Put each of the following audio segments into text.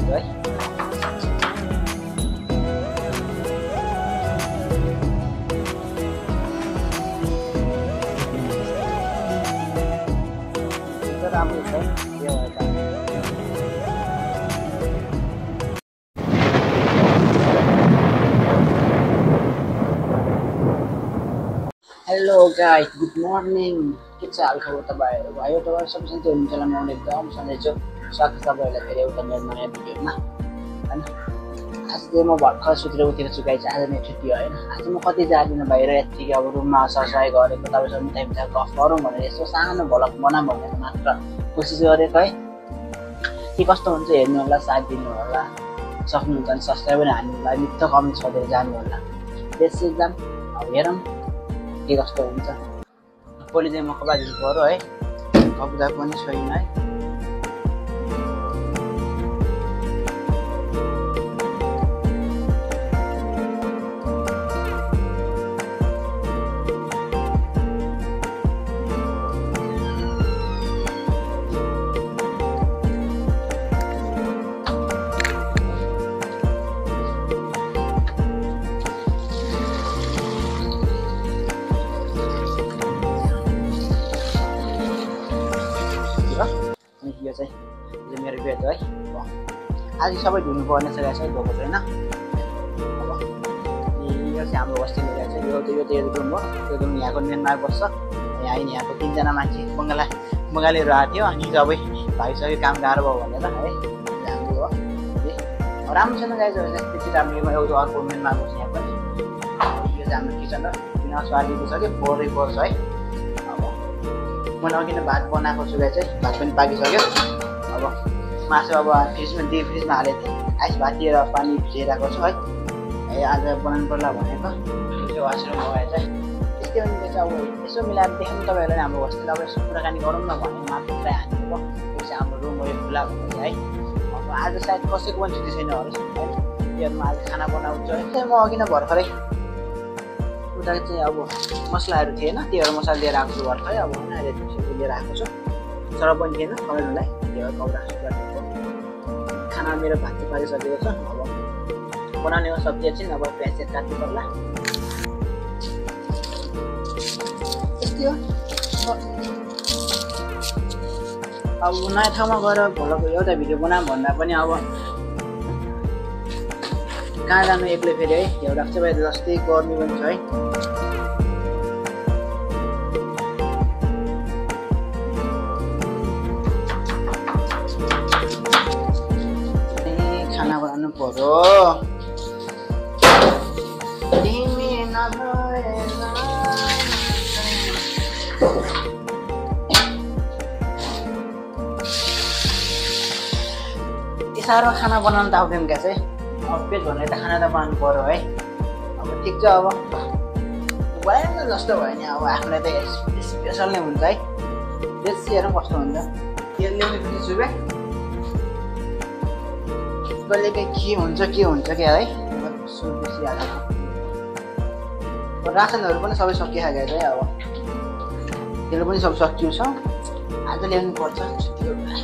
भेट्छु है। राम्रो छ यो भएर हेलो गाइस, गुड मर्निङ। के छ हालखबर तपाईँहरू? भयो तपाईँ सबै सन्चै हुनुहुन्छ होला? म एकदम सन्चै छु। स्वागत छ तपाईँहरूलाई फेरि एउटा मेरो नयाँ भिडियोमा होइन। आज चाहिँ म भर्खर सुतेर उठेर छु गाइस। आज मेरो छुट्टी हो होइन। आज म कतै जाँदिनँ, बाहिर यत्तिकै अब रुममा सरसफाइ गरेको तपाईँसँग मिठाई मिठाई गफ गरौँ भनेर यसो सानो भ्लग बनाऊँ भनेर मात्र कोसिस गरेको है। के कस्तो हुन्छ हेर्नु होला, साथ दिनु होला। सक्नुहुन्छ भने सब्सक्राइब पनि हान्नु होला, मिठो कमेन्ट छोडेर जानु होला। त्यसै जाम अब हेरौँ के कस्तो हुन्छ। भोलि चाहिँ म कपडा धुनु पर्यो है। कपडा पनि छैन है। यो चाहिँ मेरो बेड है। आज सबै धुनु पर्ने छ गाइस है, धोएको छैन। अब यो चाहिँ हाम्रो बस्तीको गाइस है। यो रुम हो। त्यो रुम यहाँको मेनमा बस्छ। यहाँको 3जना मान्छे बङ्गालीहरू आएको थियो। अनि सबै भागिसक्यो, काम गाह्रो भयो भनेर है। राम्रो हो राम्रो छैन गाइस। त्यति राम्रो एउटा अर्को मेनमा बस्छ यहाँ पनि। यो चाहिँ हाम्रो किचन हो। किन स्वादी पुग्छ फोरै पर्छ है। मैले अघि नै भात बनाएको छु गाइस है। भात पनि पाकिसक्यो। अब मासु अब फ्रिजमा हालेको थिएँ। आइस भातिएर पानी भिजाइरहेको छु है। आज बनाउनु पर्ला भनेको त्यो वासरुम गएर चाहिँ त्यस्तै हो नि। अब यसो मिलाएर देखाउनु तपाईँहरूलाई हाम्रो बस्तीलाई। अब यसो कुराकानी गरौँ न भने मात्र ट्राई हानेको। यो चाहिँ हाम्रो रुम हो, यो खुला भएको है। अब आज सायद कसैको पनि छुट्टी छैन होला है। त्योहरूमा आज खाना बनाउँछु है। म अघि नै भर्खरै उता चाहिँ अब मसलाहरू थिएन, त्योहरू मसला लिएर आएको छु भर्खरै। अब होइन अहिले त्यो लिएर आएको छु। तर पनि थिएन तपाईँहरूलाई त्यो कपडा सुकाएको। खाना मेरो भात चाहिँ पाकिसकेको छ। अब बनाउने हो सब्जी चाहिँ। अब प्याज चाहिँ काट्नु पर्ला। त्यस्तै हो। अब नयाँ ठाउँमा गएर भोलको एउटा भिडियो बनाऊँ भन्दा पनि अब कहाँ जानु एक्लै फेरि है। एउटा चाहिँ जस्तै गर्मी पनि छ है। खाना बनाउनु पर्यो। साह्रो खाना बनाउनु त आउँदैन क्या चाहिँ। पेट भनेर त खाना त बनाउनु पर्यो है। अब ठिक छ। अब भएन जस्तो भयो नि। अब आफूलाई त स्पेसल नै हुन्छ है। बेसी हेरौँ कस्तो हुन्छ। तेल ल्याउने खोजिछु क्या। कहिले के हुन्छ क्या है। बेसी हाल्छ। रासनहरू पनि सबै सकिहाल्छ है। अब तेल पनि सब सकियो छ। आज ल्याउनु पर्छ छुट्टीको बेला।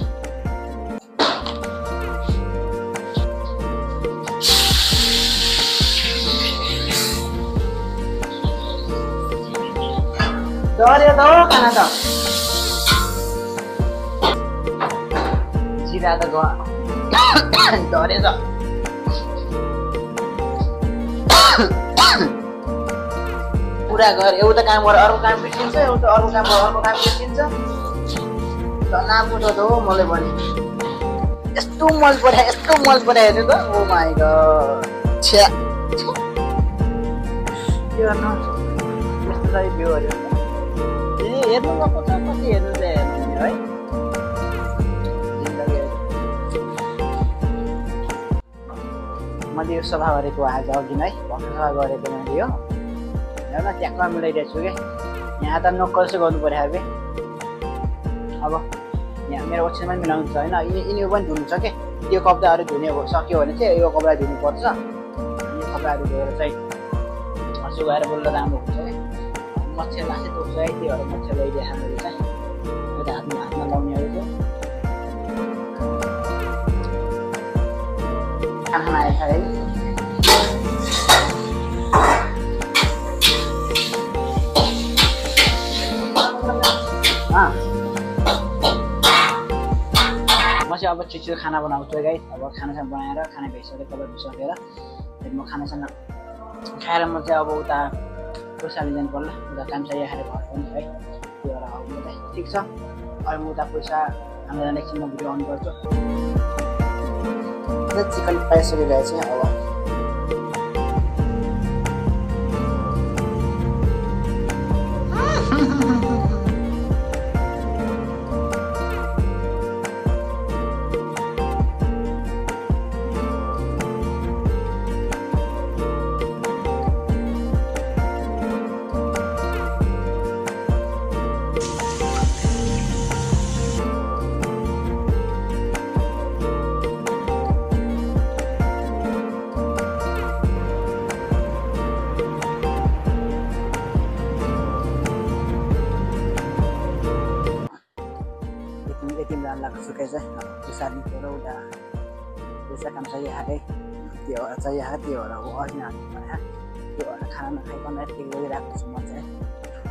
डऱ्यो त हो खाना त। जिरा त डरे त। पुरा गएर एउटा कामबाट अर्को काम बिर्सिन्छ, एउटा अर्को कामबाट अर्को काम बिर्सिन्छ। तनावको त हो मलाई भने। यस्तो मल पऱ्यो हेर्नु त। ओ माई गड छ्या के गर्नु यस्तो चाहिँ भ्यूहरू हेर्नु गएको छ। कति हेर्नु चाहिँ हेर्नु है। मैले यो सफा गरेको आज अघि नै भर्खर सफा गरेको मैले यो हेर्न ट्याक्कमा मिलाइरहेको छु क्या। यहाँ त नक्कल चाहिँ गर्नु पऱ्यो अब। यहाँ मेरो ओछ्यानमा पनि मिलाउनु छ होइन। यिनीहरू पनि धुनु छ क्या। त्यो कपडाहरू धुने सक्यो भने चाहिँ यो कपडा धुनुपर्छ। यो कपडाहरू धोएर चाहिँ सुकाएर बोल्दा राम्रो हुन्छ क्या। मच्छर लासै टोक्छ है। त्योहरू मच्छर लैदिए हामीले चाहिँ हातमा लाउनेहरू चाहिँ आएछ है म चाहिँ अब छिटो खाना बनाउँछु गाइस अब खानासँग बनाएर खाना भइसक्यो कलर भइसकेर फेरि म खानासँग खाएर म चाहिँ अब उता पैसा लिनु पर्ला उता काम चाहिँ खाएर घर पनि है त्यो भएर अब म चाहिँ ठिक छ अब म उता पैसा हामीलाई एकछिनमा भिडियो अन गर्छु चिकन पाइसकिरहेछ अब Lagu suka saya, bisa nih kalau udah bisa kan saya hari dia orang orangnya mana dia orang karena kayak kan nanti gue ragu semua saya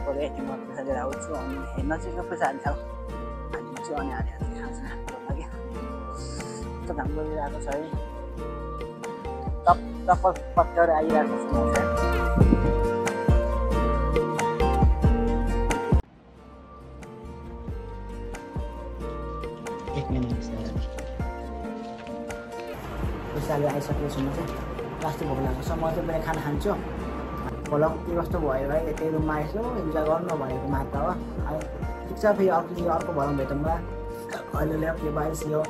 boleh cuma bisa dirau cuan enak sih kalau bisa tahu ada cuannya ada kan sana lagi sedang gue ragu saya top faktor aja ragu semua saya पैसाले आइसकेको छु म चाहिँ last भोक लागेको छ म चाहिँ पनि खाना खान्छु भोलग के कस्तो भयो है यतै रुममा आइसो इन्जोय गर्नु भनेको मात्र हो ठिक छ फेरि अर्को भरम भेटौँला अहिले के भइसक्यो